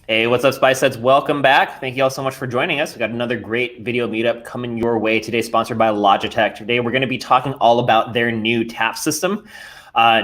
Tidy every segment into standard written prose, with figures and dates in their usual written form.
Hey, what's up, Spice Heads? Welcome back. Thank you all so much for joining us. We got another great video meetup coming your way today, sponsored by Logitech. Today, we're going to be talking all about their new tap system,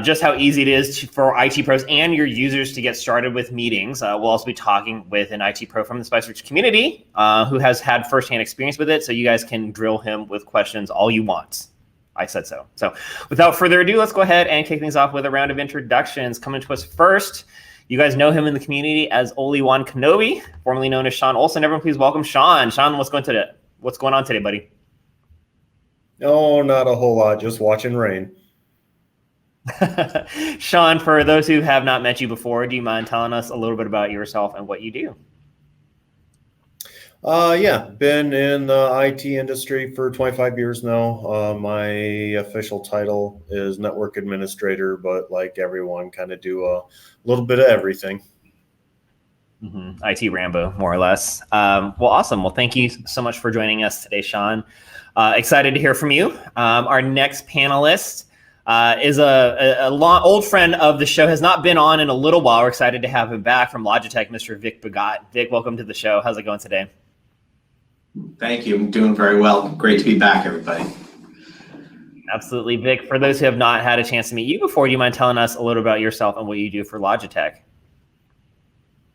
just how easy it is for IT pros and your users to get started with meetings. We'll also be talking with an IT pro from the SpiceRich community who has had firsthand experience with it, so you guys can drill him with questions all you want. I said so. So without further ado, let's go ahead and kick things off with a round of introductions. Coming to us first, you guys know him in the community as Obi-Wan Kenobi, formerly known as Sean Olson. Everyone, please welcome Sean. Sean, what's going on today, buddy? Oh, not a whole lot. Just watching rain. Sean, for those who have not met you before, do you mind telling us a little bit about yourself and what you do? Yeah, been in the IT industry for 25 years now. My official title is network administrator, but like everyone, kind of do a little bit of everything. IT Rambo, more or less. Well, awesome. Well, thank you so much for joining us today, Sean. Excited to hear from you. Our next panelist is a old friend of the show, has not been on in a little while. We're excited to have him back from Logitech, Mr. Vic Bhagat. Vic, welcome to the show. How's it going today? Thank you. I'm doing very well. Great to be back, everybody. Absolutely. Vic, for those who have not had a chance to meet you before, do you mind telling us a little about yourself and what you do for Logitech?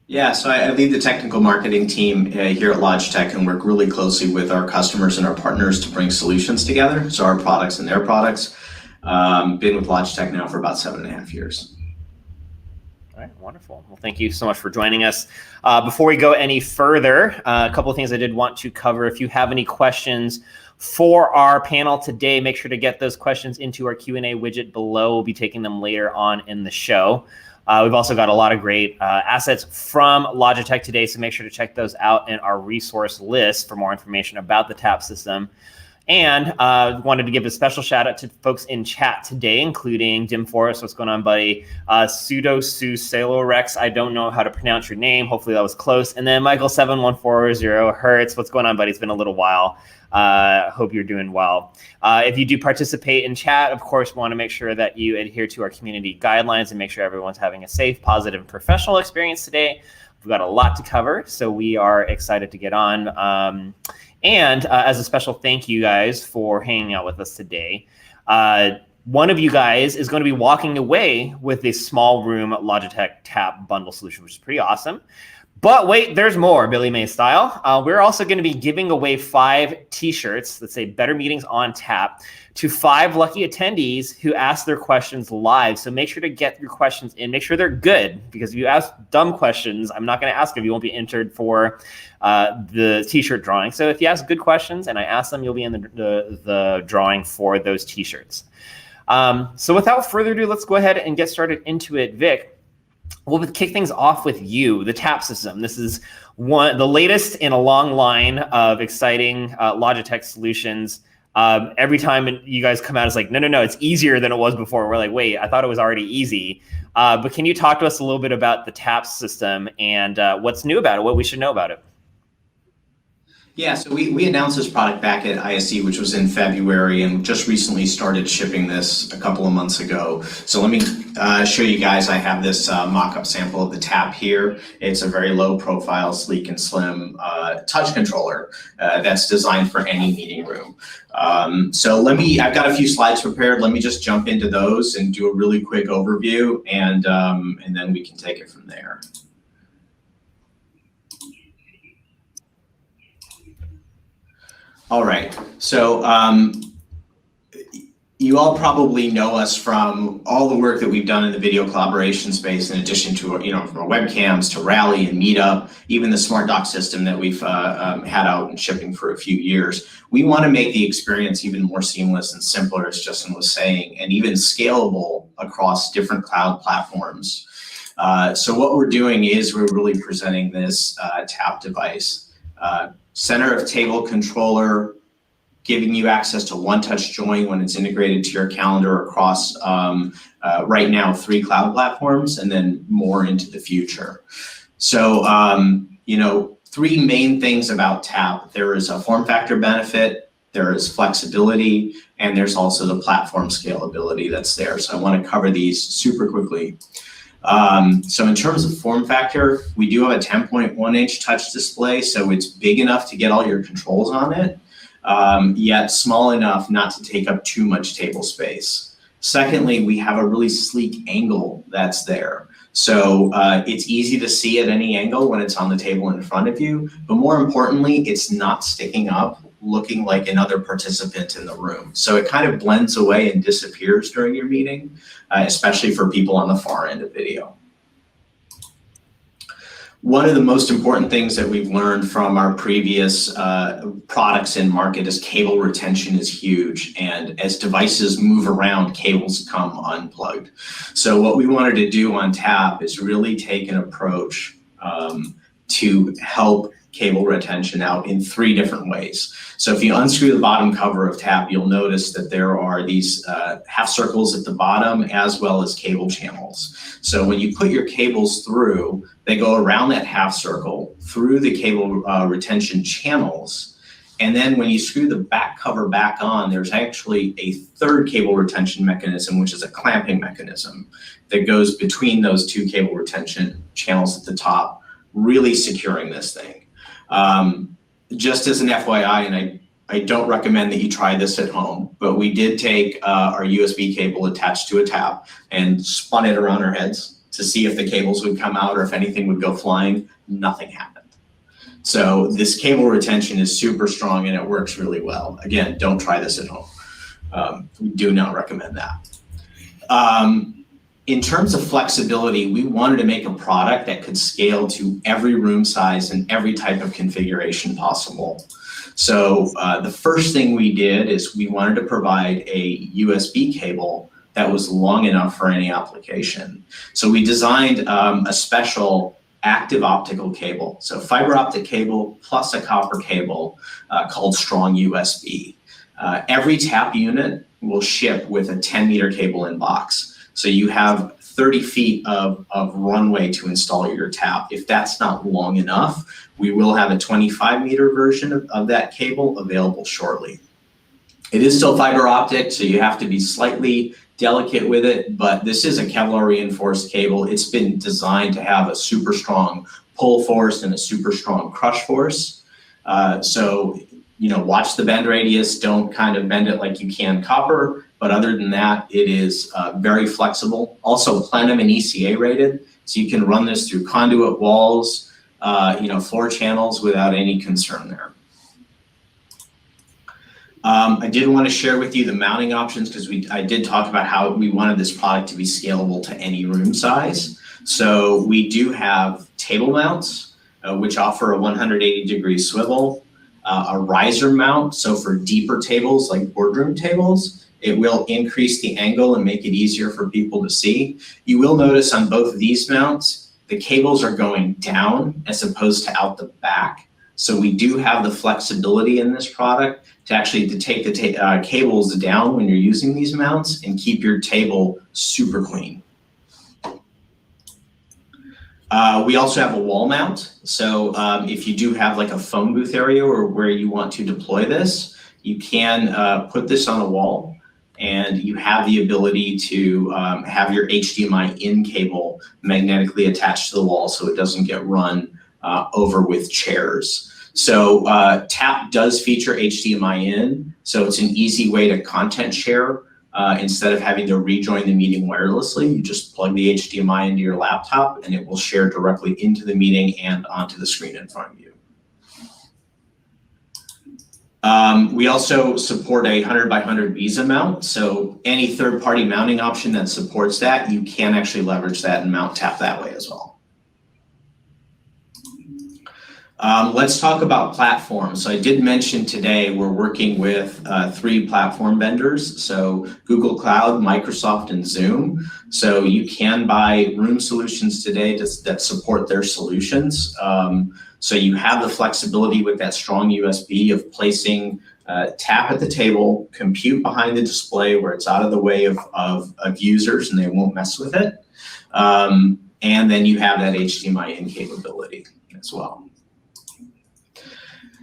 Yeah, so I lead the technical marketing team here at Logitech and work really closely with our customers and our partners to bring solutions together. So our products and their products. Been with Logitech now for about 7.5 years. All right, wonderful. Well, thank you so much for joining us. Before we go any further, a couple of things I did want to cover. If you have any questions for our panel today, make sure to get those questions into our Q&A widget below. We'll be taking them later on in the show. We've also got a lot of great assets from Logitech today, so make sure to check those out in our resource list for more information about the TAP system. And wanted to give a special shout out to folks in chat today, including Dim Forrest, what's going on, buddy? Pseudo-Su-Salo-Rex, I don't know how to pronounce your name. Hopefully that was close. And then Michael7140 Hertz, what's going on, buddy? It's been a little while. Hope you're doing well. If you do participate in chat, of course, we want to make sure that you adhere to our community guidelines and make sure everyone's having a safe, positive, and professional experience today. We've got a lot to cover, so we are excited to get on. And as a special thank you guys for hanging out with us today, one of you guys is going to be walking away with a small room Logitech Tap bundle solution, which is pretty awesome. But wait, there's more, Billy May style. We're also going to be giving away 5 t-shirts that say Better Meetings on Tap to 5 lucky attendees who ask their questions live. So make sure to get your questions in. Make sure they're good, because if you ask dumb questions, I'm not going to ask if you won't be entered for the t-shirt drawing. So if you ask good questions and I ask them, you'll be in the drawing for those t-shirts. So without further ado, let's go ahead and get started into it. Vic, we'll kick things off with you, the TAP system. This is the latest in a long line of exciting Logitech solutions. Every time you guys come out, it's like, no, it's easier than it was before. We're like, wait, I thought it was already easy. But can you talk to us a little bit about the TAP system and what's new about it, what we should know about it? Yeah, so we announced this product back at ISE, which was in February, and just recently started shipping this a couple of months ago. So let me show you guys. I have this mock-up sample of the Tap here. It's a very low profile, sleek and slim touch controller that's designed for any meeting room. So I've got a few slides prepared. Let me just jump into those and do a really quick overview, and then we can take it from there. All right, so you all probably know us from all the work that we've done in the video collaboration space, in addition to, from our webcams to Rally and Meetup, even the Smart Dock system that we've had out and shipping for a few years. We want to make the experience even more seamless and simpler, as Justin was saying, and even scalable across different cloud platforms. So what we're doing is we're really presenting this Tap device. Center of table controller, giving you access to one-touch join when it's integrated to your calendar across right now 3 cloud platforms, and then more into the future. So 3 main things about Tap. There is a form factor benefit, there is flexibility, and there's also the platform scalability that's there. So I want to cover these super quickly. So in terms of form factor, we do have a 10.1 inch touch display, so it's big enough to get all your controls on it, yet small enough not to take up too much table space. Secondly, we have a really sleek angle that's there. So it's easy to see at any angle when it's on the table in front of you, but more importantly, it's not sticking up looking like another participant in the room. So it kind of blends away and disappears during your meeting, especially for people on the far end of video. One of the most important things that we've learned from our previous products in market is cable retention is huge. And as devices move around, cables come unplugged. So what we wanted to do on TAP is really take an approach to help cable retention out in 3 different ways. So if you unscrew the bottom cover of TAP, you'll notice that there are these half circles at the bottom as well as cable channels. So when you put your cables through, they go around that half circle through the cable retention channels. And then when you screw the back cover back on, there's actually a 3rd cable retention mechanism, which is a clamping mechanism that goes between those 2 cable retention channels at the top, really securing this thing. Just as an FYI, and I don't recommend that you try this at home, but we did take our USB cable attached to a TAP and spun it around our heads to see if the cables would come out or if anything would go flying. Nothing happened. So this cable retention is super strong and it works really well. Again, don't try this at home. We do not recommend that. In terms of flexibility, we wanted to make a product that could scale to every room size and every type of configuration possible. So the first thing we did is we wanted to provide a USB cable that was long enough for any application. So we designed a special active optical cable. So fiber optic cable plus a copper cable called Strong USB. Every TAP unit will ship with a 10-meter cable in box. So you have 30 feet of runway to install your TAP. If that's not long enough, we will have a 25-meter version of that cable available shortly. It is still fiber optic, so you have to be slightly delicate with it, but this is a Kevlar reinforced cable. It's been designed to have a super strong pull force and a super strong crush force. So, watch the bend radius, don't kind of bend it like you can copper. But other than that, it is very flexible. Also plenum and ECA rated, so you can run this through conduit walls, floor channels without any concern there. I did want to share with you the mounting options because I did talk about how we wanted this product to be scalable to any room size. So we do have table mounts, which offer a 180-degree swivel, a riser mount, so for deeper tables like boardroom tables. It will increase the angle and make it easier for people to see. You will notice on both of these mounts, the cables are going down as opposed to out the back. So we do have the flexibility in this product to actually take the cables down when you're using these mounts and keep your table super clean. We also have a wall mount. So if you do have like a phone booth area or where you want to deploy this, you can put this on a wall. And you have the ability to have your HDMI in cable magnetically attached to the wall so it doesn't get run over with chairs. So TAP does feature HDMI in, so it's an easy way to content share. Instead of having to rejoin the meeting wirelessly, you just plug the HDMI into your laptop and it will share directly into the meeting and onto the screen in front of you. We also support a 100 by 100 Visa mount. So any third-party mounting option that supports that, you can actually leverage that and mount TAP that way as well. Let's talk about platforms. So I did mention today we're working with 3 platform vendors. So Google Cloud, Microsoft, and Zoom. So you can buy room solutions today that support their solutions. So you have the flexibility with that strong USB of placing TAP at the table, compute behind the display where it's out of the way of users and they won't mess with it. And then you have that HDMI in capability as well.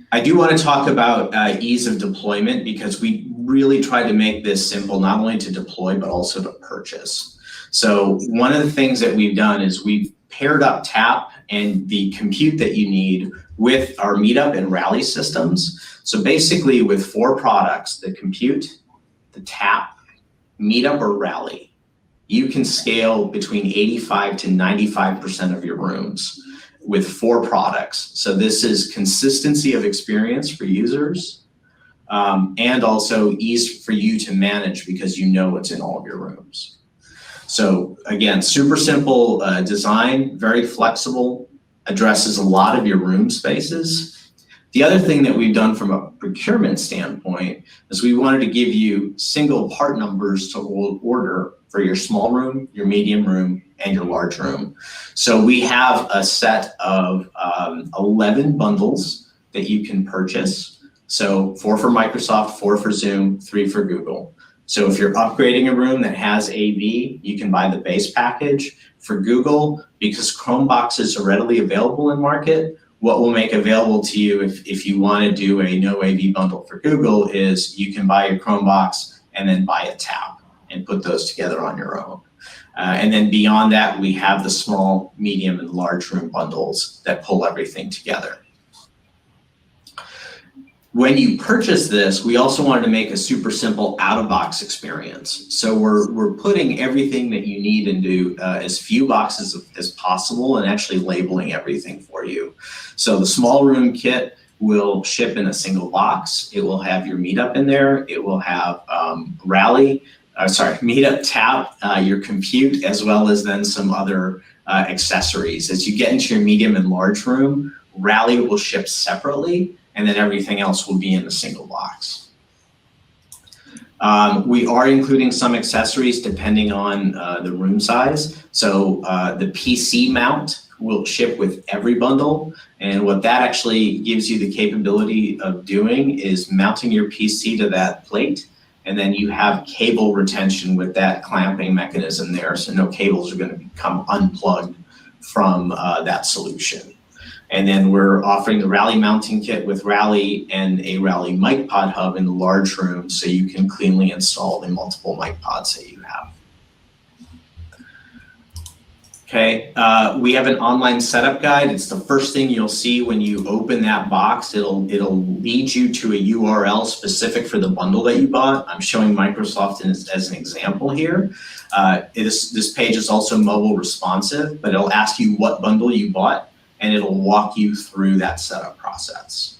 I do want to talk about ease of deployment because we really tried to make this simple, not only to deploy, but also to purchase. So one of the things that we've done is we've paired up Tap and the compute that you need with our Meetup and Rally systems. So basically with 4 products, the compute, the Tap, Meetup or Rally, you can scale between 85 to 95% of your rooms with 4 products. So this is consistency of experience for users, and also ease for you to manage because you know what's in all of your rooms. So again, super simple design, very flexible, addresses a lot of your room spaces. The other thing that we've done from a procurement standpoint is we wanted to give you single part numbers to order for your small room, your medium room, and your large room. So we have a set of 11 bundles that you can purchase. So 4 for Microsoft, 4 for Zoom, 3 for Google. So if you're upgrading a room that has AV, you can buy the base package. For Google, because Chromeboxes are readily available in market, what we'll make available to you if you want to do a no AV bundle for Google is you can buy your Chromebox and then buy a Tap and put those together on your own. And then beyond that, we have the small, medium, and large room bundles that pull everything together. When you purchase this, we also wanted to make a super simple out-of-box experience. So we're putting everything that you need into as few boxes as possible and actually labeling everything for you. So the small room kit will ship in a single box. It will have your Meetup in there. It will have Meetup, Tap, your compute, as well as then some other accessories. As you get into your medium and large room, Rally will ship separately, and then everything else will be in a single box. We are including some accessories depending on the room size. So the PC mount will ship with every bundle. And what that actually gives you the capability of doing is mounting your PC to that plate. And then you have cable retention with that clamping mechanism there. So no cables are going to become unplugged from that solution. And then we're offering the Rally mounting kit with Rally and a Rally mic pod hub in the large room so you can cleanly install the multiple mic pods that you have. Okay, we have an online setup guide. It's the first thing you'll see when you open that box. It'll lead you to a URL specific for the bundle that you bought. I'm showing Microsoft as an example here. This page is also mobile responsive, but it'll ask you what bundle you bought, and it'll walk you through that setup process.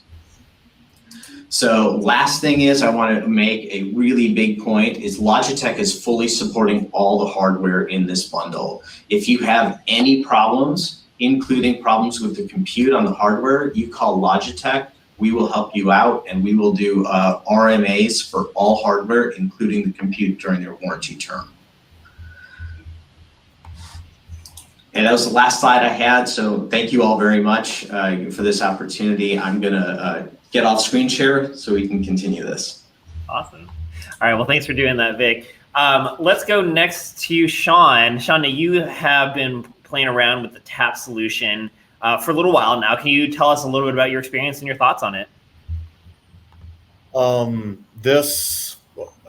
So last thing is I want to make a really big point is Logitech is fully supporting all the hardware in this bundle. If you have any problems, including problems with the compute on the hardware, you call Logitech, we will help you out, and we will do RMAs for all hardware, including the compute during their warranty term. And that was the last slide I had, so thank you all very much for this opportunity. I'm gonna get off screen share so we can continue this. Awesome. All right, well, thanks for doing that, Vic. Let's go next to Sean. Sean, you have been playing around with the Tap solution for a little while now. Can you tell us a little bit about your experience and your thoughts on it?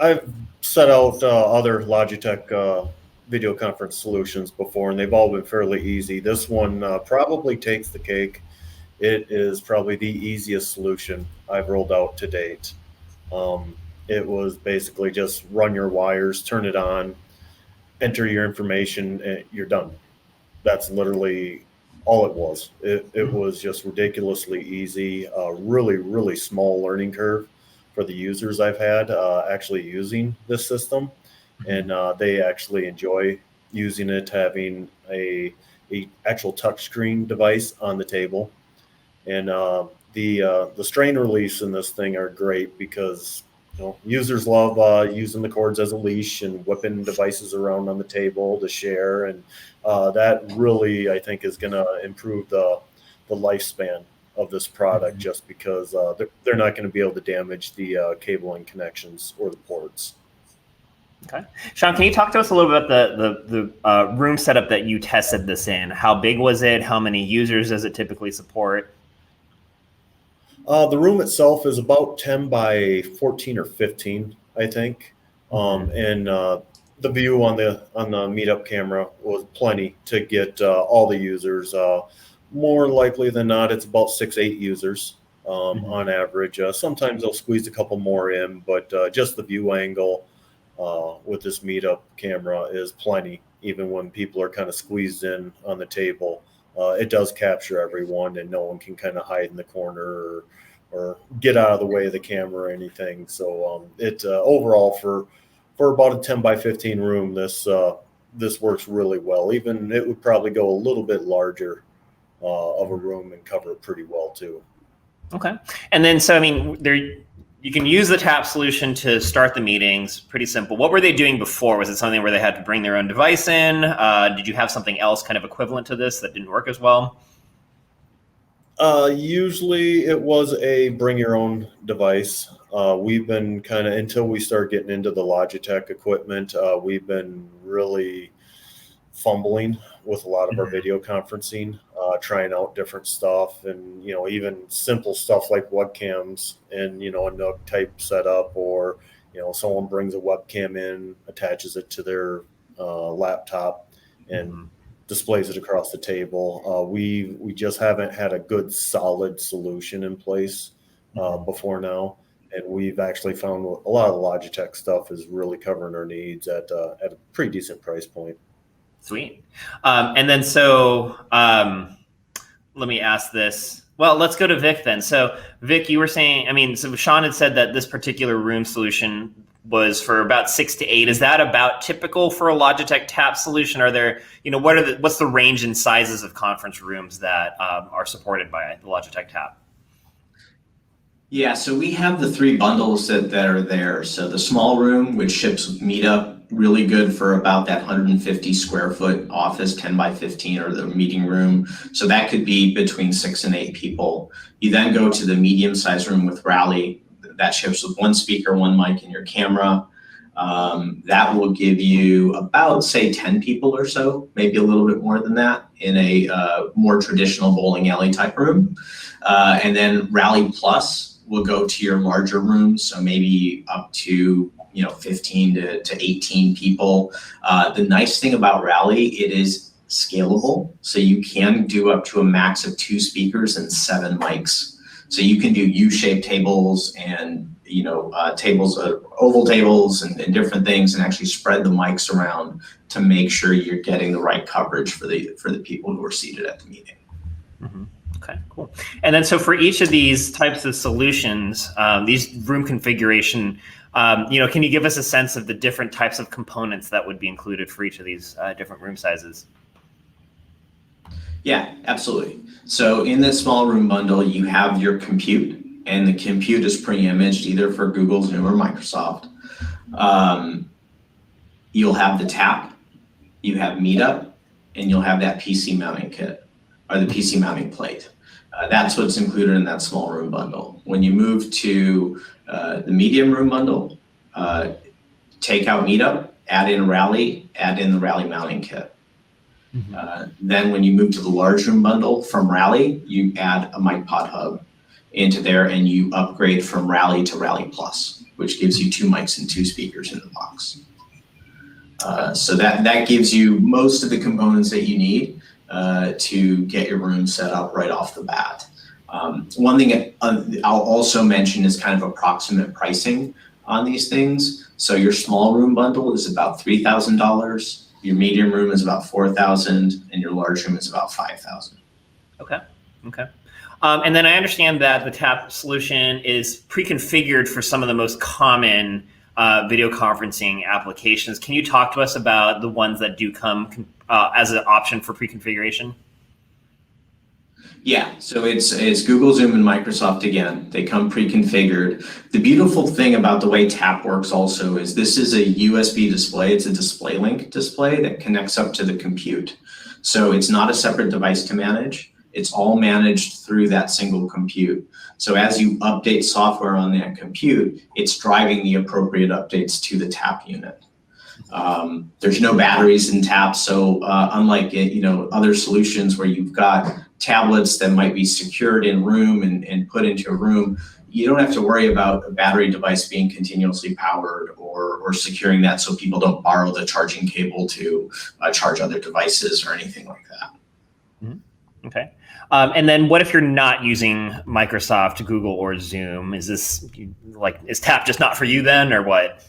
I've set out other Logitech video conference solutions before, and they've all been fairly easy. This one probably takes the cake. It is probably the easiest solution I've rolled out to date. It was basically just run your wires, turn it on, enter your information, and you're done. That's literally all it was. It was just ridiculously easy, really, really small learning curve for the users I've had actually using this system. And they actually enjoy using it, having a actual touchscreen device on the table. And the strain release in this thing are great because users love using the cords as a leash and whipping devices around on the table to share, and that really I think is going to improve the lifespan of this product, just because they're not going to be able to damage the cabling connections or the ports. Okay, Sean, can you talk to us a little bit about the room setup that you tested this in? How big was it? How many users does it typically support? The room itself is about 10 by 14 or 15, I think. And the view on the Meetup camera was plenty to get all the users. More likely than not, it's about 6-8 users on average. Sometimes they'll squeeze a couple more in, but just the view angle with this Meetup camera is plenty. Even when people are kind of squeezed in on the table, it does capture everyone, and no one can kind of hide in the corner or get out of the way of the camera or anything. So it overall for about a 10 by 15 room, this works really well. Even it would probably go a little bit larger of a room and cover it pretty well too. Okay. And then, so, I mean, you can use the TAP solution to start the meetings. Pretty simple. What were they doing before? Was it something where they had to bring their own device in? Did you have something else kind of equivalent to this that didn't work as well? Usually it was a bring your own device. We've been kind of, until we start getting into the Logitech equipment, we've been really fumbling with a lot of our video conferencing, trying out different stuff, and even simple stuff like webcams and a Nook type setup, or someone brings a webcam in, attaches it to their laptop, and displays it across the table. We just haven't had a good solid solution in place before now, and we've actually found a lot of the Logitech stuff is really covering our needs at a pretty decent price point. Sweet. And then, so let me ask this. Well, let's go to Vic then. So Vic, you were saying, I mean, so Sean had said that this particular room solution was for about 6 to 8. Is that about typical for a Logitech TAP solution? Are there, what's the range in sizes of conference rooms that are supported by the Logitech TAP? Yeah, so we have the 3 bundles that are there. So the small room, which ships with Meetup, really good for about that 150 square foot office, 10 by 15, or the meeting room. So that could be between 6 and 8 people. You then go to the medium size room with Rally. That ships with 1 speaker, 1 mic, and your camera. That will give you about, say, 10 people or so, maybe a little bit more than that, in a more traditional bowling alley type room. And then Rally Plus will go to your larger rooms, so maybe up to 15 to 18 people. The nice thing about Rally, it is scalable, so you can do up to a max of 2 speakers and 7 mics. So you can do U-shaped tables and tables, oval tables, and different things, and actually spread the mics around to make sure you're getting the right coverage for the people who are seated at the meeting. Mm-hmm. Okay, cool. And then, so for each of these types of solutions, these room configuration, can you give us a sense of the different types of components that would be included for each of these different room sizes? Yeah, absolutely. So in the small room bundle, you have your compute, and the compute is pre-imaged either for Google, Zoom, or Microsoft. You'll have the TAP, you have Meetup, and you'll have that PC mounting kit, or the PC mounting plate. That's what's included in that small room bundle. When you move to the medium room bundle, take out Meetup, add in Rally, add in the Rally mounting kit. Then when you move to the large room bundle from Rally, you add a MicPod hub into there, and you upgrade from Rally to Rally Plus, which gives you 2 mics and 2 speakers in the box. So that gives you most of the components that you need to get your room set up right off the bat. One thing I'll also mention is kind of approximate pricing on these things. So your small room bundle is about $3,000. Your medium room is about $4,000, and your large room is about $5,000. Okay. And then I understand that the TAP solution is pre-configured for some of the most common video conferencing applications. Can you talk to us about the ones that do come as an option for pre-configuration? Yeah, so it's Google, Zoom, and Microsoft again. They come pre-configured. The beautiful thing about the way TAP works also is this is a USB display. It's a DisplayLink display that connects up to the compute. So it's not a separate device to manage. It's all managed through that single compute. So as you update software on that compute, it's driving the appropriate updates to the TAP unit. There's no batteries in TAP, so unlike other solutions where you've got tablets that might be secured in room and put into a room, you don't have to worry about a battery device being continuously powered or securing that so people don't borrow the charging cable to charge other devices or anything like that. Mm-hmm. Okay. And then what if you're not using Microsoft, Google, or Zoom? Is TAP just not for you then, or what?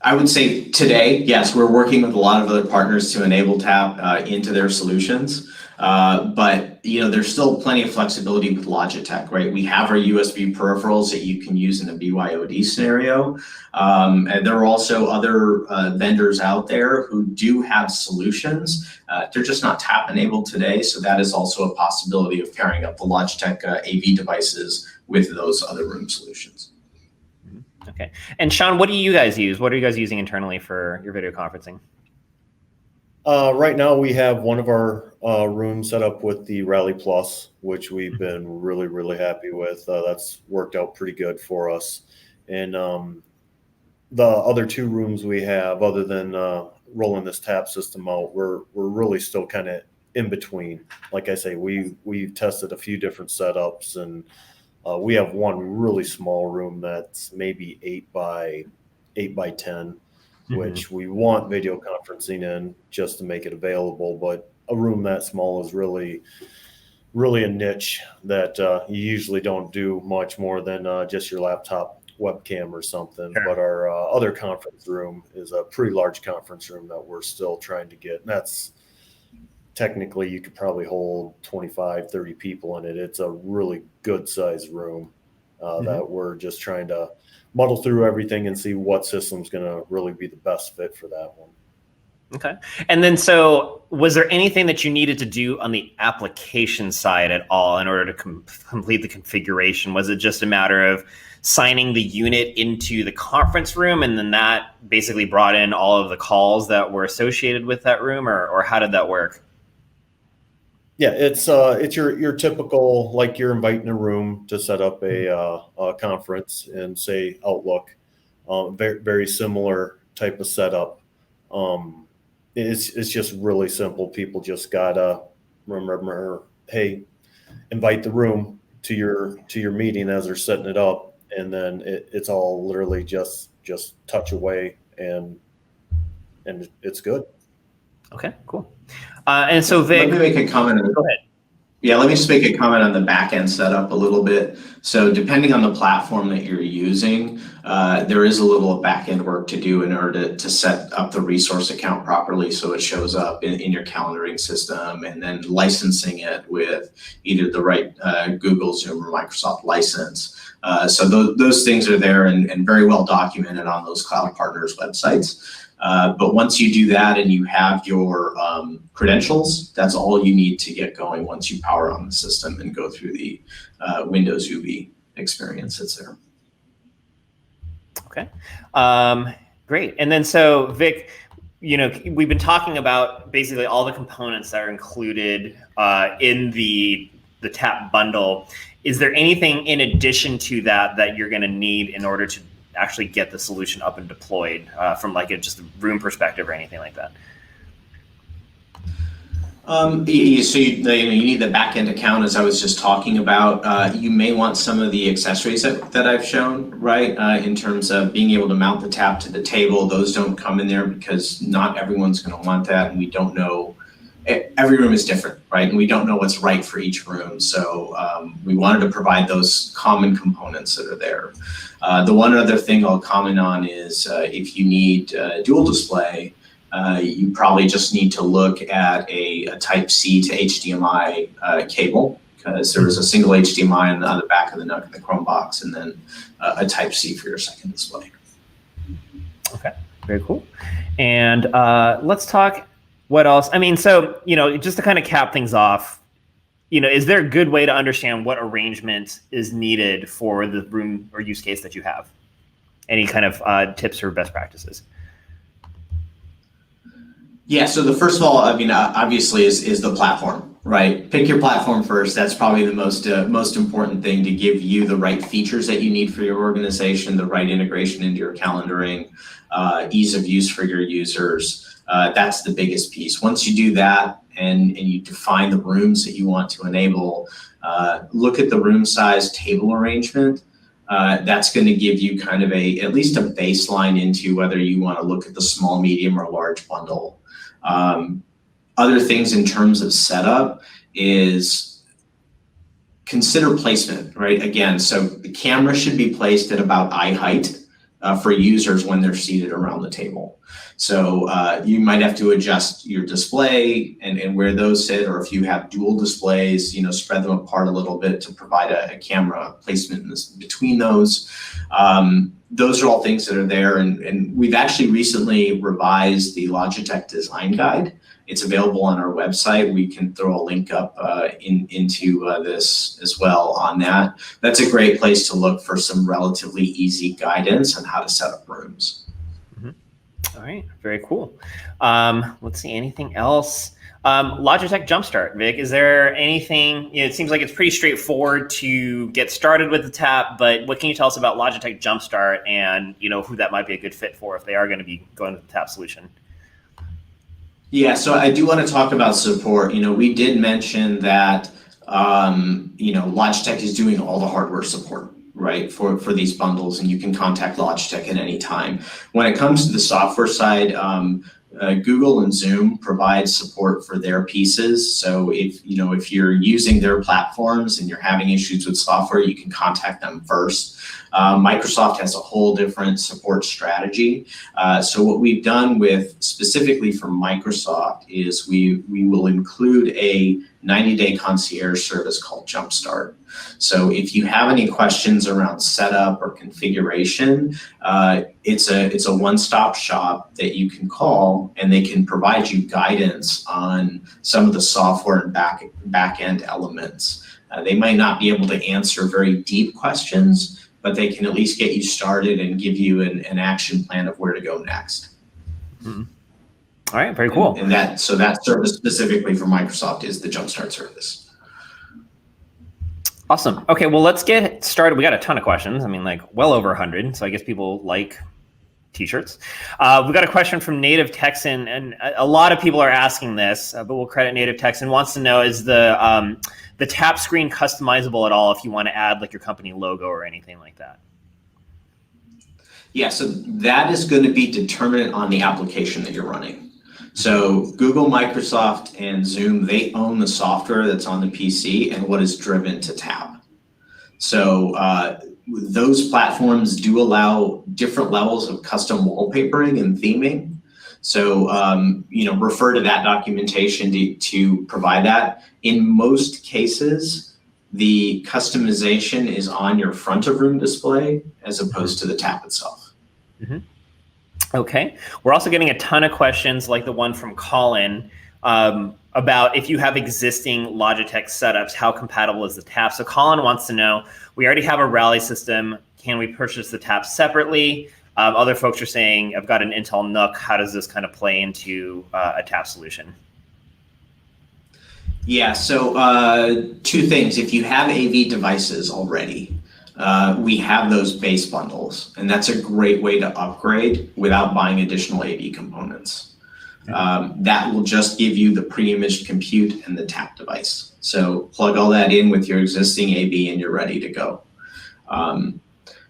I would say today, yes, we're working with a lot of other partners to enable TAP into their solutions. But there's still plenty of flexibility with Logitech, right? We have our USB peripherals that you can use in a BYOD scenario. And there are also other vendors out there who do have solutions. They're just not TAP enabled today. So that is also a possibility of pairing up the Logitech AV devices with those other room solutions. Okay. And Sean, what do you guys use? What are you guys using internally for your video conferencing? Right now we have one of our rooms set up with the Rally Plus, which we've been really, really happy with. That's worked out pretty good for us. And the other two rooms we have, other than rolling this TAP system out, we're really still kind of in between. Like I say, we've tested a few different setups, and we have one really small room that's maybe 8 by 10, mm-hmm. which we want video conferencing in just to make it available. But a room that small is really, really a niche that you usually don't do much more than just your laptop webcam or something. Sure. But our other conference room is a pretty large conference room that we're still trying to get. And that's technically, you could probably hold 25, 30 people in it. It's a really good sized room mm-hmm. that we're just trying to muddle through everything and see what system's going to really be the best fit for that one. Okay. And then, so was there anything that you needed to do on the application side at all in order to complete the configuration? Was it just a matter of signing the unit into the conference room, and then that basically brought in all of the calls that were associated with that room, or how did that work? Yeah, it's your typical, like you're inviting a room to set up a conference and say Outlook, very, very similar type of setup. It's just really simple. People just gotta remember, hey, invite the room to your meeting as they're setting it up, and then it's all literally just touch away and it's good. Okay, cool. And so Vic, let me make a comment. Go ahead. Yeah, let me just make a comment on the back-end setup a little bit. So depending on the platform that you're using, there is a little back-end work to do in order to set up the resource account properly so it shows up in your calendaring system, and then licensing it with either the right Google, Zoom, or Microsoft license. So those things are there and very well documented on those cloud partners' websites. But once you do that and you have your credentials, that's all you need to get going once you power on the system and go through the Windows UV experience that's there. Okay, great. And then so Vic, we've been talking about basically all the components that are included in the TAP bundle. Is there anything in addition to that you're going to need in order to actually get the solution up and deployed from just a room perspective or anything like that? So you need the backend account, as I was just talking about. You may want some of the accessories that I've shown, right? In terms of being able to mount the TAP to the table. Those don't come in there because not everyone's going to want that, and we don't know. Every room is different, right? And we don't know what's right for each room. So we wanted to provide those common components that are there. The one other thing I'll comment on is if you need dual display, you probably just need to look at a Type-C to HDMI cable, because there is a single HDMI on the back of the NUC in the Chromebox, and then a Type-C for your second display. Okay, very cool. And let's talk. What else? I mean, so, just to kind of cap things off, is there a good way to understand what arrangement is needed for the room or use case that you have? Any kind of tips or best practices? Yeah, so the first of all, obviously is the platform, right? Pick your platform first. That's probably the most important thing to give you the right features that you need for your organization, the right integration into your calendaring, ease of use for your users. That's the biggest piece. Once you do that and you define the rooms that you want to enable, look at the room size table arrangement. That's going to give you kind of at least a baseline into whether you want to look at the small, medium, or large bundle. Other things in terms of setup is consider placement, right? Again, so the camera should be placed at about eye height for users when they're seated around the table. So you might have to adjust your display and where those sit, or if you have dual displays, spread them apart a little bit to provide a camera placement between those. Those are all things that are there, and we've actually recently revised the Logitech design guide. It's available on our website. We can throw a link up into this as well on that. That's a great place to look for some relatively easy guidance on how to set up rooms. All right, very cool. Let's see, anything else? Logitech Jumpstart, Vic, is there anything, it seems like it's pretty straightforward to get started with the Tap, but what can you tell us about Logitech Jumpstart and who that might be a good fit for if they are going to be going to the Tap solution? Yeah, so I do want to talk about support. We did mention that, Logitech is doing all the hardware support, right, for these bundles, and you can contact Logitech at any time. When it comes to the software side, Google and Zoom provide support for their pieces. So if you're using their platforms and you're having issues with software, you can contact them first. Microsoft has a whole different support strategy. So what we've done specifically for Microsoft is we will include a 90-day concierge service called Jumpstart. So if you have any questions around setup or configuration, it's a one-stop shop that you can call, and they can provide you guidance on some of the software and back-end elements. They might not be able to answer very deep questions, but they can at least get you started and give you an action plan of where to go next. Mm-hmm. All right, very cool. And that service specifically for Microsoft is the Jumpstart service. Awesome. Okay, well, let's get started. We got a ton of questions. I mean, well over 100. So I guess people like t-shirts. We got a question from Native Texan, and a lot of people are asking this, but we'll credit Native Texan. Wants to know, is the Tap screen customizable at all if you want to add your company logo or anything like that? Yeah, so that is going to be determinant on the application that you're running. So Google, Microsoft, and Zoom, they own the software that's on the PC and what is driven to Tap. So those platforms do allow different levels of custom wallpapering and theming. So, refer to that documentation to provide that. In most cases, the customization is on your front of room display as opposed to the Tap itself. Mm-hmm. Okay. We're also getting a ton of questions like the one from Colin about if you have existing Logitech setups, how compatible is the Tap? So Colin wants to know, we already have a Rally system. Can we purchase the Tap separately? Other folks are saying, I've got an Intel NUC. How does this kind of play into a Tap solution? Yeah, so two things. If you have AV devices already, we have those base bundles, and that's a great way to upgrade without buying additional AV components. That will just give you the pre-imaged compute and the Tap device. So plug all that in with your existing AV and you're ready to go.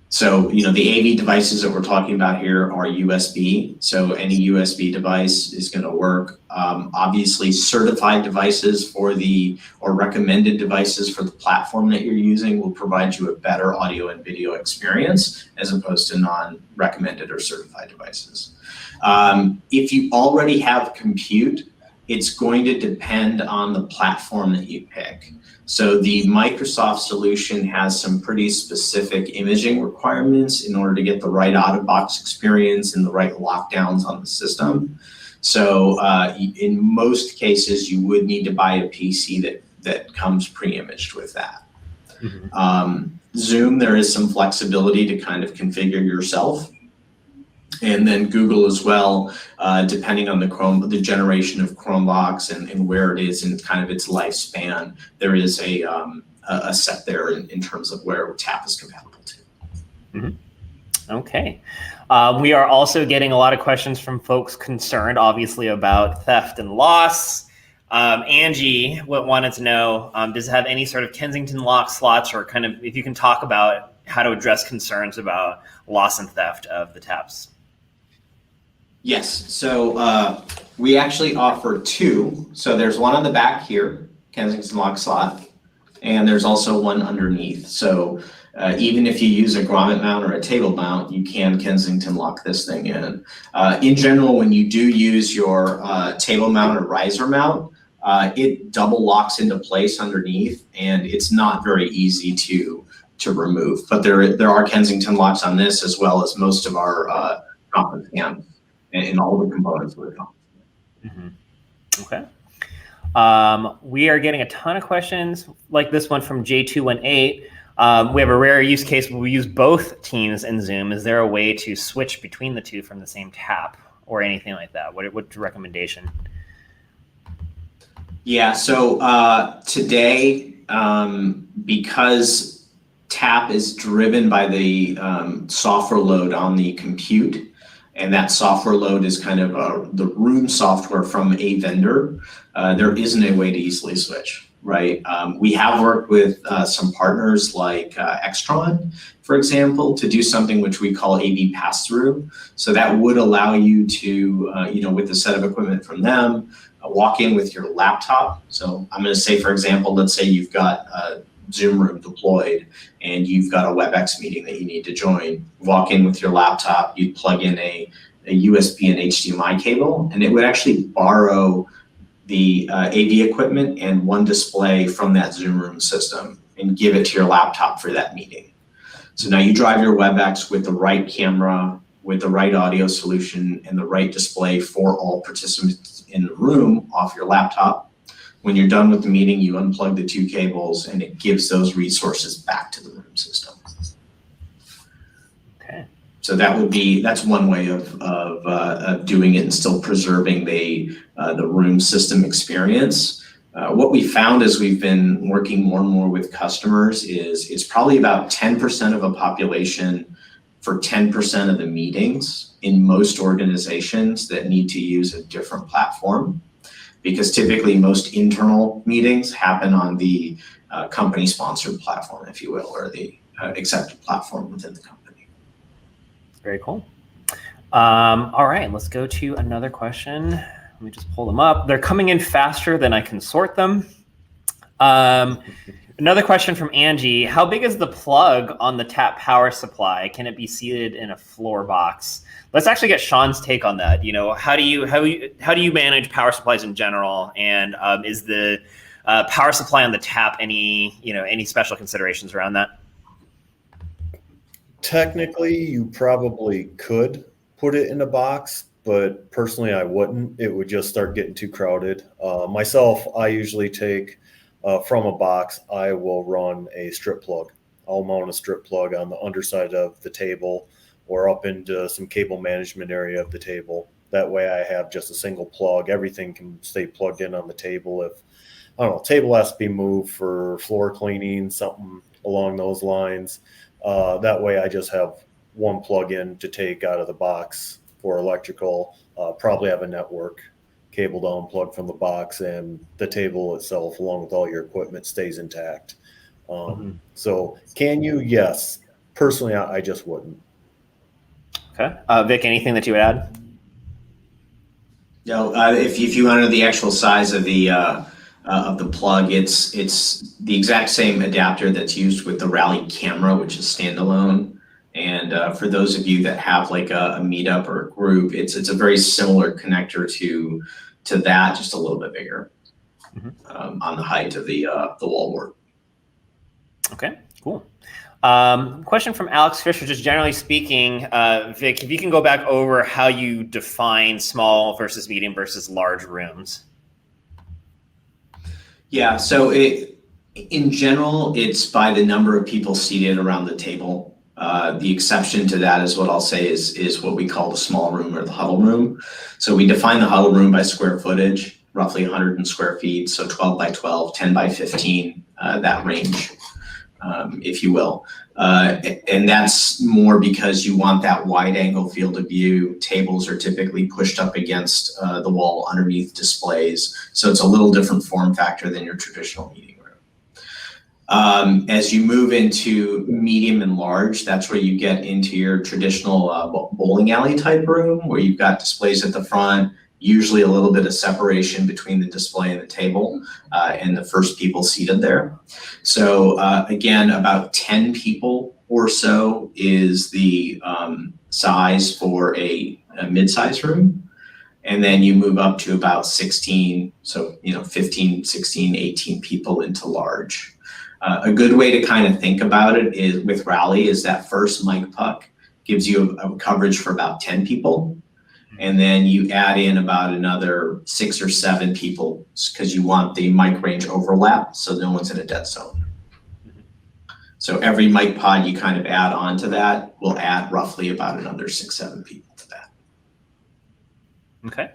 So, the AV devices that we're talking about here are USB. So any USB device is going to work. Obviously, certified devices or recommended devices for the platform that you're using will provide you a better audio and video experience as opposed to non-recommended or certified devices. If you already have compute, it's going to depend on the platform that you pick. So the Microsoft solution has some pretty specific imaging requirements in order to get the right out-of-box experience and the right lockdowns on the system. So in most cases, you would need to buy a PC that comes pre-imaged with that. Mm-hmm. Zoom, there is some flexibility to kind of configure yourself. And then Google as well, depending on the generation of Chromebox and where it is in kind of its lifespan, there is a set there in terms of where Tap is compatible to. Mm-hmm. Okay. We are also getting a lot of questions from folks concerned, obviously, about theft and loss. Angie wanted to know, does it have any sort of Kensington lock slots, or kind of if you can talk about how to address concerns about loss and theft of the taps? Yes, so we actually offer two. So there's one on the back here, Kensington lock slot, and there's also one underneath. So even if you use a grommet mount or a table mount, you can Kensington lock this thing in. In general, when you do use your table mount or riser mount, it double locks into place underneath, and it's not very easy to remove. But there are Kensington locks on this, as well as most of our conference cams and all the components of the conference. Okay. We are getting a ton of questions like this one from J218. We have a rare use case where we use both Teams and Zoom. Is there a way to switch between the two from the same tap or anything like that? What's your recommendation? Yeah, so today, because tap is driven by the software load on the compute, and that software load is kind of the room software from a vendor, there isn't a way to easily switch, right? We have worked with some partners like Extron, for example, to do something which we call AV pass-through. So that would allow you to, with a set of equipment from them, walk in with your laptop. So I'm going to say, for example, let's say you've got a Zoom room deployed and you've got a WebEx meeting that you need to join. Walk in with your laptop, you'd plug in a USB and HDMI cable, and it would actually borrow the AV equipment and one display from that Zoom room system and give it to your laptop for that meeting. So now you drive your WebEx with the right camera, with the right audio solution, and the right display for all participants in the room off your laptop. When you're done with the meeting, you unplug the two cables, and it gives those resources back to the room system. Okay. So that's one way of doing it and still preserving the room system experience. What we found as we've been working more and more with customers is it's probably about 10% of a population for 10% of the meetings in most organizations that need to use a different platform. Because typically most internal meetings happen on the company-sponsored platform, if you will, or the accepted platform within the company. Very cool. All right, let's go to another question. Let me just pull them up. They're coming in faster than I can sort them. Another question from Angie. How big is the plug on the tap power supply? Can it be seated in a floor box? Let's actually get Sean's take on that. How do you manage power supplies in general? And is the power supply on the tap any special considerations around that? Technically, you probably could put it in a box, but personally, I wouldn't. It would just start getting too crowded. Myself, I usually take from a box, I will run a strip plug. I'll mount a strip plug on the underside of the table or up into some cable management area of the table. That way I have just a single plug. Everything can stay plugged in on the table. If, table has to be moved for floor cleaning, something along those lines. That way I just have one plug in to take out of the box for electrical. Probably have a network cable to unplug from the box, and the table itself, along with all your equipment, stays intact. So can you? Yes. Personally, I just wouldn't. Okay. Vic, anything that you would add? No, if you want to know the actual size of the plug, it's the exact same adapter that's used with the Rally camera, which is standalone. And for those of you that have like a meetup or a group, it's a very similar connector to that, just a little bit bigger on the height of the wall board. Okay, cool. Question from Alex Fisher, just generally speaking, Vic, if you can go back over how you define small versus medium versus large rooms. Yeah, so in general, it's by the number of people seated around the table. The exception to that is what I'll say is what we call the small room or the huddle room. So we define the huddle room by square footage, roughly 100 square feet. So 12 by 12, 10 by 15, that range. if you will. And that's more because you want that wide angle field of view. Tables are typically pushed up against the wall underneath displays. So it's a little different form factor than your traditional meeting room. As you move into medium and large, that's where you get into your traditional bowling alley type room, where you've got displays at the front, usually a little bit of separation between the display and the table, and the first people seated there. So again, about 10 people or so is the size for a mid-size room. And then you move up to about 16, so 15, 16, 18 people into large. A good way to kind of think about it is with Rally is that first mic puck gives you a coverage for about 10 people. And then you add in about another 6 or 7 people because you want the mic range overlap so no one's in a dead zone. So every mic pod you kind of add on to that will add roughly about another 6, 7 people to that. Okay.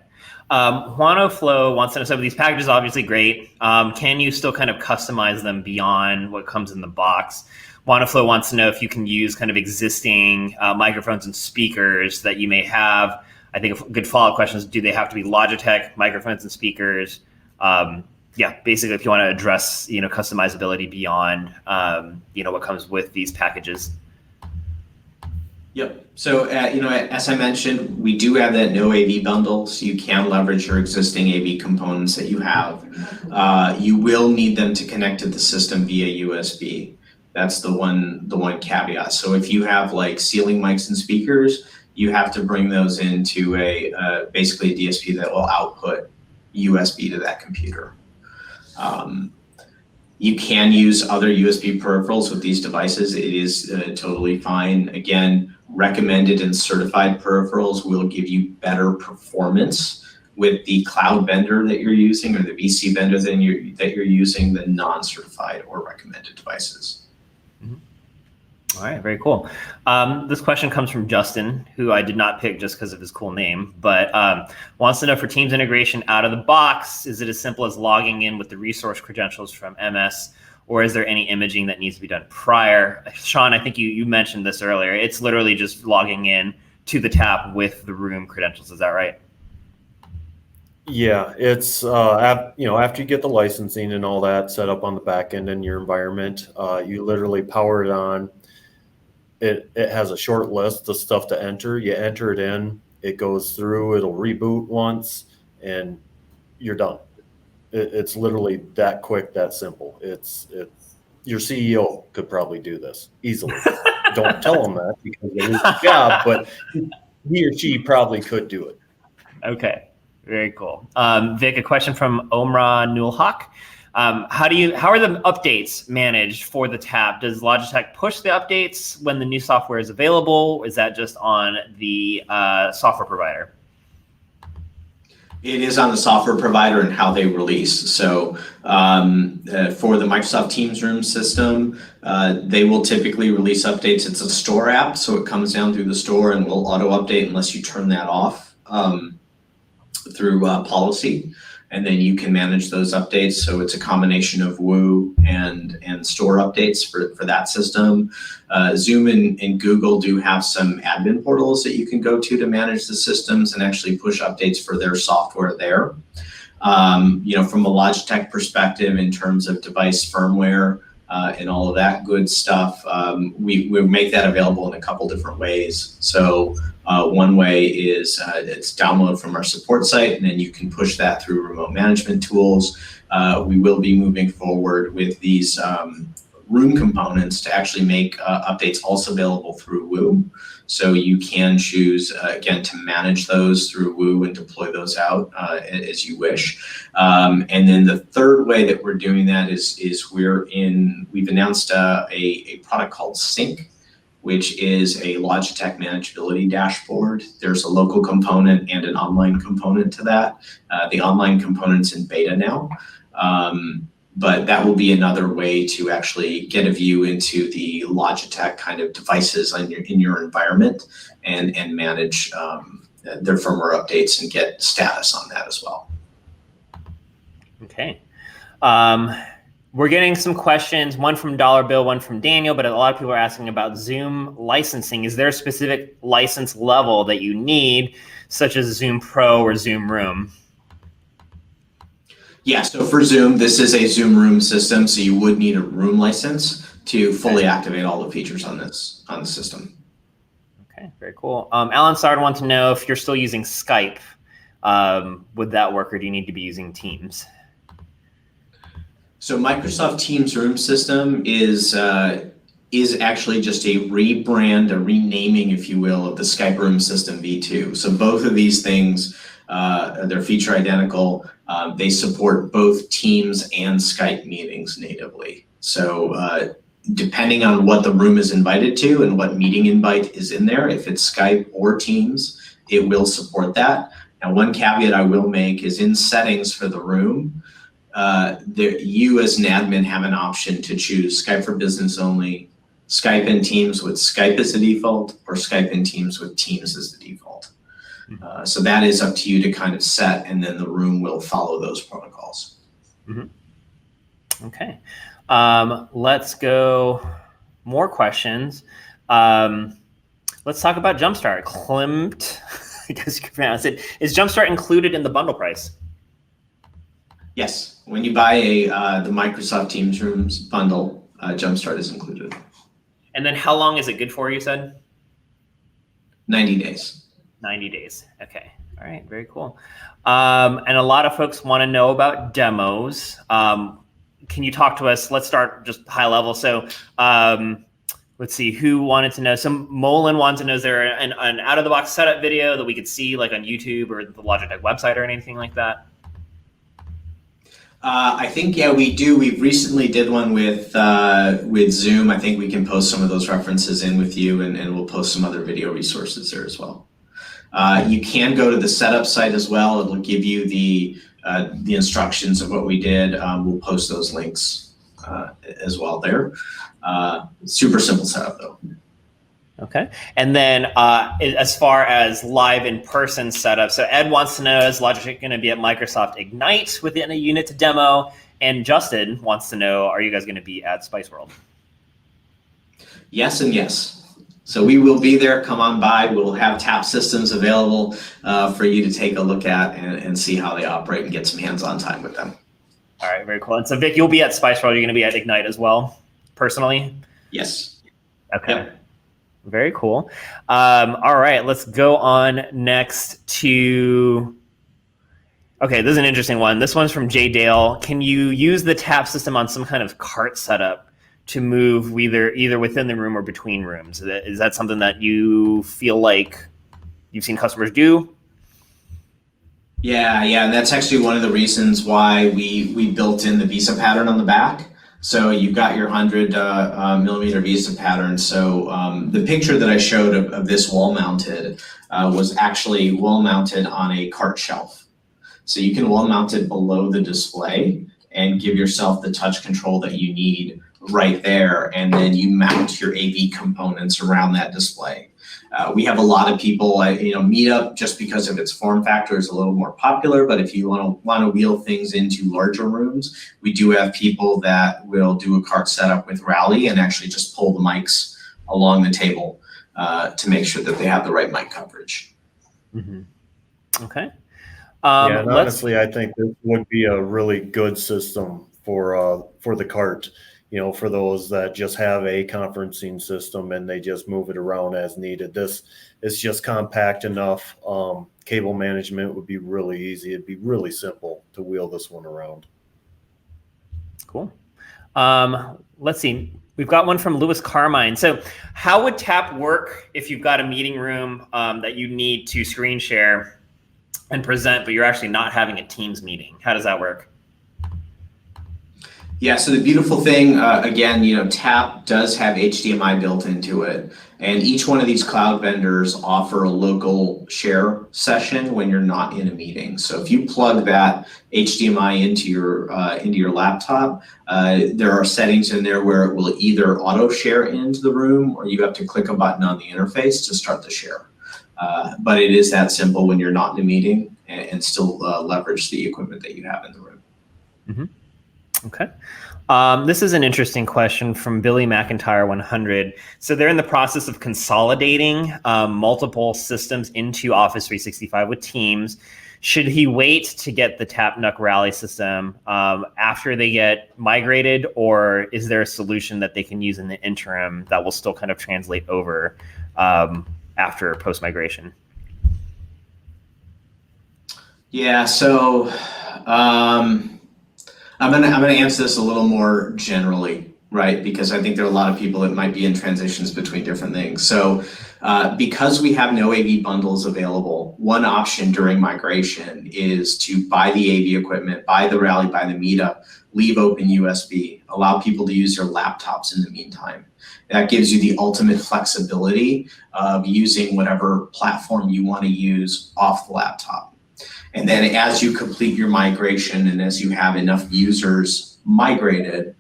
Juanoflow wants to know, some of these packages are obviously great. Can you still kind of customize them beyond what comes in the box? Juanoflow wants to know if you can use kind of existing microphones and speakers that you may have. I think a good follow-up question is, do they have to be Logitech microphones and speakers? Basically, if you want to address, customizability beyond, what comes with these packages. Yep. So, as I mentioned, we do have that no AV bundle, so you can leverage your existing AV components that you have. You will need them to connect to the system via USB. That's the one caveat. So if you have like ceiling mics and speakers, you have to bring those into basically a DSP that will output USB to that computer. You can use other USB peripherals with these devices. It is totally fine. Again, recommended and certified peripherals will give you better performance with the cloud vendor that you're using or the VC vendor that you're using than non-certified or recommended devices. All right, very cool. This question comes from Justin, who I did not pick just because of his cool name, but wants to know, for Teams integration out of the box, is it as simple as logging in with the resource credentials from MS, or is there any imaging that needs to be done prior? Sean, I think you mentioned this earlier. It's literally just logging in to the tap with the room credentials. Is that right? Yeah, it's after you get the licensing and all that set up on the back end in your environment, you literally power it on. It has a short list of stuff to enter. You enter it in, it goes through, it'll reboot once, and you're done. It's literally that quick, that simple. It's your CEO could probably do this easily. Don't tell him that because it is a job, but he or she probably could do it. Okay, very cool. Vic, a question from Omra Nulhak. How are the updates managed for the tab? Does Logitech push the updates when the new software is available? Is that just on the software provider? It is on the software provider and how they release. So for the Microsoft Teams Room system, they will typically release updates. It's a store app, so it comes down through the store and will auto update unless you turn that off through policy. And then you can manage those updates. So it's a combination of Woo and store updates for that system. Zoom and Google do have some admin portals that you can go to manage the systems and actually push updates for their software there. From a Logitech perspective, in terms of device firmware and all of that good stuff, we make that available in a couple different ways. So one way is it's download from our support site, and then you can push that through remote management tools. We will be moving forward with these room components to actually make updates also available through Woo. So you can choose, again, to manage those through Woo and deploy those out as you wish. And then the third way that we're doing that is we've announced a product called Sync, which is a Logitech manageability dashboard. There's a local component and an online component to that. The online component's in beta now. But that will be another way to actually get a view into the Logitech kind of devices in your environment and manage their firmware updates and get status on that as well. Okay. We're getting some questions, one from Dollar Bill, one from Daniel, but a lot of people are asking about Zoom licensing. Is there a specific license level that you need, such as Zoom Pro or Zoom Room? Yeah, so for Zoom, this is a Zoom Room system, so you would need a room license to fully activate all the features on the system. Okay, very cool. Alan Sard wants to know if you're still using Skype. Would that work, or do you need to be using Teams? So Microsoft Teams Room system is actually just a rebrand, a renaming, if you will, of the Skype Room System v2. So both of these things, they're feature identical. They support both Teams and Skype meetings natively. So depending on what the room is invited to and what meeting invite is in there, if it's Skype or Teams, it will support that. Now, one caveat I will make is in settings for the room, you as an admin have an option to choose Skype for Business only, Skype and Teams with Skype as the default, or Skype and Teams with Teams as the default. So that is up to you to kind of set, and then the room will follow those protocols. Mm-hmm. Okay. Let's go more questions. Let's talk about Jumpstart. Klimt, I guess you can pronounce it. Is Jumpstart included in the bundle price? Yes, when you buy the Microsoft Teams Rooms bundle, Jumpstart is included. And then how long is it good for, you said? 90 days. 90 days. Okay. All right. Very cool. And a lot of folks want to know about demos. Can you talk to us? Let's start just high level. So let's see who wanted to know. Some Molin wanted to know, is there an out-of-the-box setup video that we could see like on YouTube or the Logitech website or anything like that? I think, yeah, we do. We've recently did one with Zoom. I think we can post some of those references in with you, and we'll post some other video resources there as well. You can go to the setup site as well. It'll give you the instructions of what we did. We'll post those links as well there. Super simple setup though. Okay. And then as far as live in-person setup, so Ed wants to know, is Logitech going to be at Microsoft Ignite within a unit to demo? And Justin wants to know, are you guys going to be at Spice World? Yes and yes. So we will be there. Come on by. We'll have tap systems available for you to take a look at and see how they operate and get some hands-on time with them. All right, very cool. And so Vic, you'll be at Spice World. You're going to be at Ignite as well, personally? Yes. Okay. Yep. Very cool. All right, let's go on next to, okay, this is an interesting one. This one's from Jay Dale. Can you use the tap system on some kind of cart setup to move either within the room or between rooms? Is that something that you feel like you've seen customers do? Yeah, and that's actually one of the reasons why we built in the VESA pattern on the back. So you've got your 100 millimeter VESA pattern. So the picture that I showed of this wall mounted was actually wall mounted on a cart shelf. So you can wall mount it below the display and give yourself the touch control that you need right there. And then you mount your AV components around that display. We have a lot of people, Meetup, just because of its form factor, is a little more popular. But if you want to wheel things into larger rooms, we do have people that will do a cart setup with Rally and actually just pull the mics along the table to make sure that they have the right mic coverage. Mm-hmm. Okay. Yeah, and honestly, I think this would be a really good system for the cart. For those that just have a conferencing system and they just move it around as needed. This is just compact enough. Cable management would be really easy. It'd be really simple to wheel this one around. Cool. Let's see. We've got one from Lewis Carmine. So how would tap work if you've got a meeting room that you need to screen share and present, but you're actually not having a Teams meeting? How does that work? Yeah, so the beautiful thing, again, Tap does have HDMI built into it, and each one of these cloud vendors offer a local share session when you're not in a meeting. So if you plug that HDMI into your laptop, there are settings in there where it will either auto share into the room, or you have to click a button on the interface to start the share. But it is that simple when you're not in a meeting and still leverage the equipment that you have in the room. Mm-hmm. Okay. This is an interesting question from Billy McIntyre 100. So they're in the process of consolidating multiple systems into Office 365 with Teams. Should he wait to get the TapNuc Rally system after they get migrated, or is there a solution that they can use in the interim that will still kind of translate over after post-migration? Yeah, so I'm gonna answer this a little more generally, right? Because I think there are a lot of people that might be in transitions between different things. So because we have no AV bundles available, one option during migration is to buy the AV equipment, buy the Rally, buy the Meetup, leave open USB, allow people to use their laptops in the meantime. That gives you the ultimate flexibility of using whatever platform you want to use off the laptop. And then as you complete your migration and as you have enough users migrated,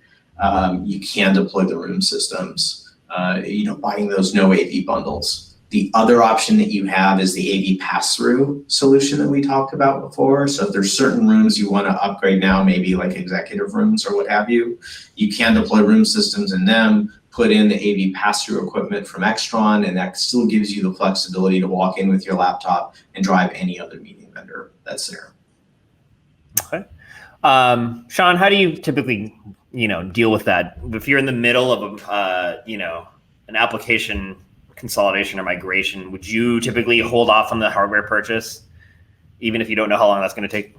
you can deploy the room systems, buying those no AV bundles. The other option that you have is the AV pass-through solution that we talked about before. So if there's certain rooms you want to upgrade now, maybe like executive rooms or what have you, you can deploy room systems in them, put in the AV pass-through equipment from Extron, and that still gives you the flexibility to walk in with your laptop and drive any other meeting vendor that's there. Okay. Sean, how do you typically, deal with that? If you're in the middle of an application consolidation or migration, would you typically hold off on the hardware purchase, even if you don't know how long that's going to take?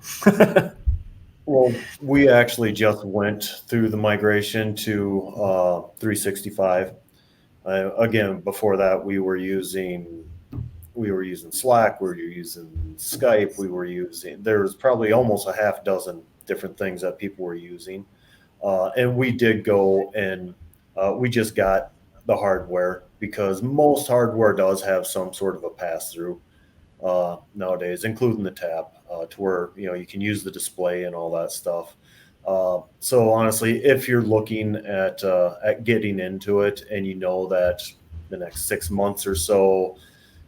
Well, we actually just went through the migration to 365. Again, before that, we were using Slack, we were using Skype, there was probably almost a half dozen different things that people were using. And we did go and we just got the hardware because most hardware does have some sort of a pass-through nowadays, including the tap, to where you can use the display and all that stuff. So honestly, if you're looking at getting into it and you know that the next 6 months or so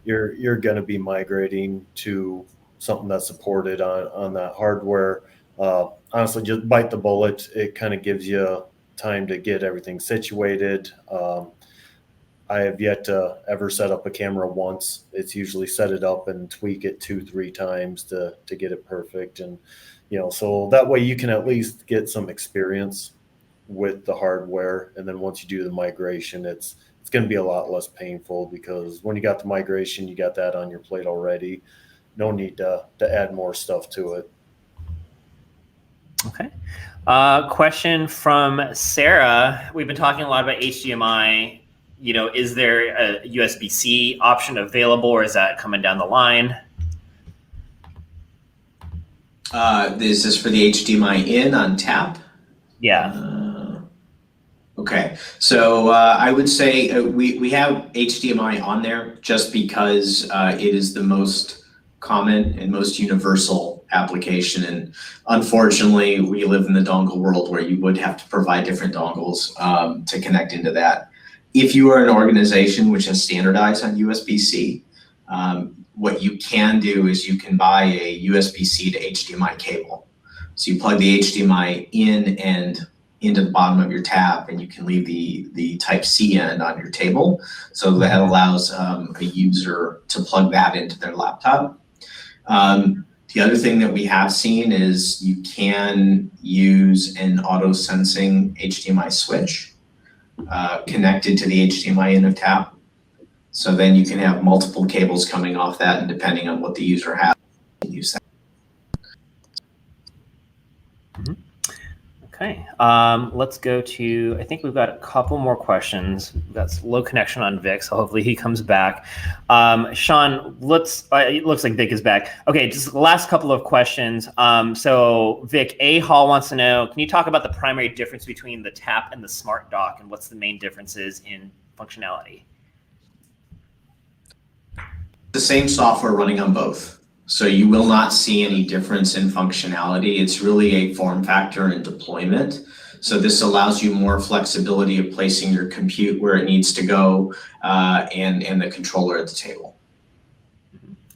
you're going to be migrating to something that's supported on that hardware, honestly, just bite the bullet. It kind of gives you time to get everything situated. I have yet to ever set up a camera once. It's usually set it up and tweak it 2-3 times to get it perfect. And, so that way you can at least get some experience with the hardware. And then once you do the migration, it's going to be a lot less painful because when you got the migration, you got that on your plate already. No need to add more stuff to it. Okay. Question from Sarah. We've been talking a lot about HDMI. Is there a USB-C option available, or is that coming down the line? Is this for the HDMI in on tap? Yeah. Okay. So I would say we have HDMI on there just because it is the most common and most universal application. And unfortunately, we live in the dongle world where you would have to provide different dongles to connect into that. If you are an organization which has standardized on USB-C, what you can do is you can buy a USB-C to HDMI cable. So you plug the HDMI in and into the bottom of your tap, and you can leave the Type-C end on your table. So that allows a user to plug that into their laptop. The other thing that we have seen is you can use an auto-sensing HDMI switch connected to the HDMI in of tap. So then you can have multiple cables coming off that, and depending on what the user has, you can use that. Okay, let's go to, I think we've got a couple more questions. We've got low connection on Vic, so hopefully he comes back. Sean, it looks like Vic is back. Okay, just the last couple of questions. So Vic, A. Hall wants to know, can you talk about the primary difference between the Tap and the Smart Dock, and what's the main differences in functionality? The same software running on both. So you will not see any difference in functionality. It's really a form factor and deployment. So this allows you more flexibility of placing your compute where it needs to go and the controller at the table.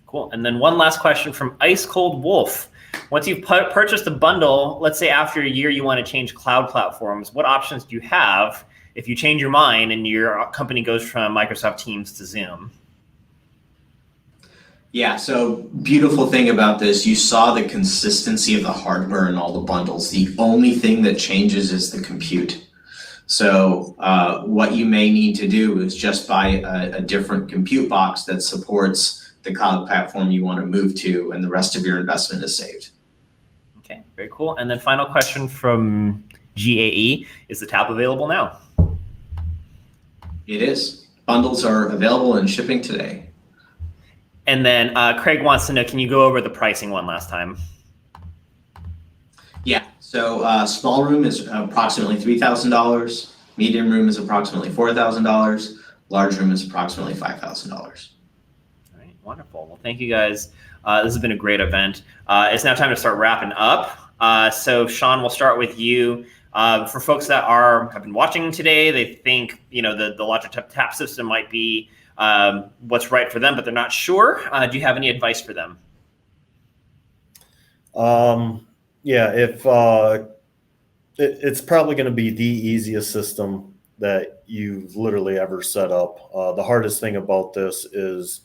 Cool. And then one last question from Ice Cold Wolf. Once you've purchased a bundle, let's say after a year you want to change cloud platforms, what options do you have if you change your mind and your company goes from Microsoft Teams to Zoom? Yeah, so beautiful thing about this, you saw the consistency of the hardware in all the bundles. The only thing that changes is the compute. So what you may need to do is just buy a different compute box that supports the cloud platform you want to move to, and the rest of your investment is saved. Okay, very cool. And then final question from GAE, is the tab available now? It is. Bundles are available and shipping today. And then Craig wants to know, can you go over the pricing one last time? Yeah, so small room is approximately $3,000. Medium room is approximately $4,000. Large room is approximately $5,000. All right, wonderful. Well, thank you guys. This has been a great event. It's now time to start wrapping up. So Sean, we'll start with you. For folks that have been watching today, they think the Logitech tap system might be what's right for them, but they're not sure. Do you have any advice for them? Yeah, if it's probably going to be the easiest system that you've literally ever set up. The hardest thing about this is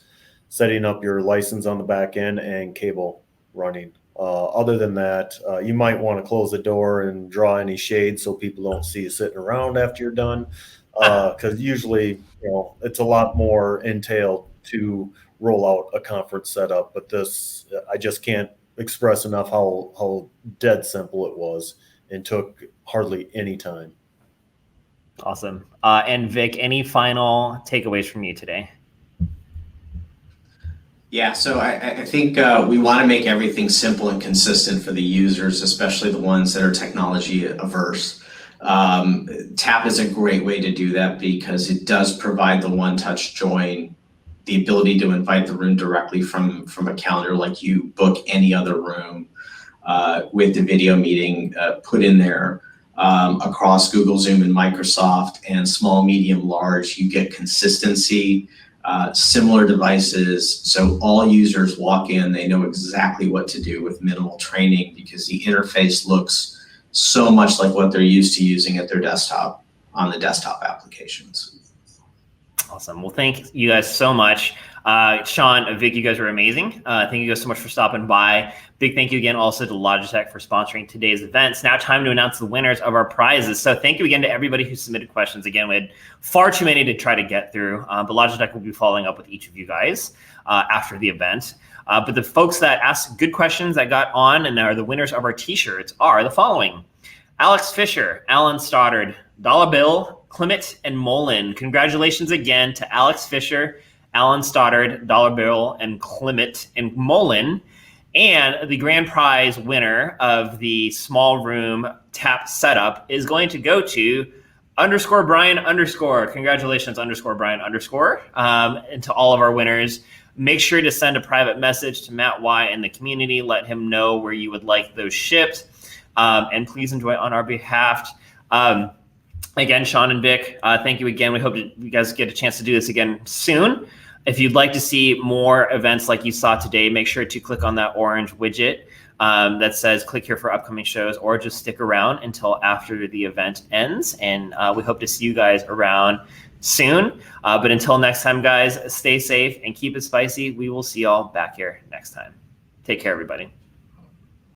setting up your license on the back end and cable running. Other than that, you might want to close the door and draw any shade so people don't see you sitting around after you're done. Because usually, it's a lot more entailed to roll out a conference setup. But this, I just can't express enough how dead simple it was and took hardly any time. Awesome. And Vic, any final takeaways from you today? Yeah, so I think we want to make everything simple and consistent for the users, especially the ones that are technology averse. Tap is a great way to do that because it does provide the one-touch join, the ability to invite the room directly from a calendar like you book any other room with the video meeting put in there. Across Google, Zoom, and Microsoft, and small, medium, large, you get consistency, similar devices. So all users walk in, they know exactly what to do with minimal training because the interface looks so much like what they're used to using at their desktop on the desktop applications. Awesome. Well, thank you guys so much. Sean, Vic, you guys are amazing. Thank you guys so much for stopping by. Big thank you again also to Logitech for sponsoring today's event. It's now time to announce the winners of our prizes. So thank you again to everybody who submitted questions. Again, we had far too many to try to get through, but Logitech will be following up with each of you guys after the event. But the folks that asked good questions that got on and are the winners of our t-shirts are the following: Alex Fisher, Alan Stoddard, Dollar Bill, Clement, and Molin. Congratulations again to Alex Fisher, Alan Stoddard, Dollar Bill, and Clement and Molin. And the grand prize winner of the small room tap setup is going to go to _Brian _. Congratulations, _Brian _. And to all of our winners, make sure to send a private message to Matt Y in the community. Let him know where you would like those shipped. And please enjoy on our behalf. Again, Sean and Vic, thank you again. We hope you guys get a chance to do this again soon. If you'd like to see more events like you saw today, make sure to click on that orange widget that says click here for upcoming shows, or just stick around until after the event ends. And we hope to see you guys around soon. But until next time, guys, stay safe and keep it spicy. We will see y'all back here next time. Take care, everybody.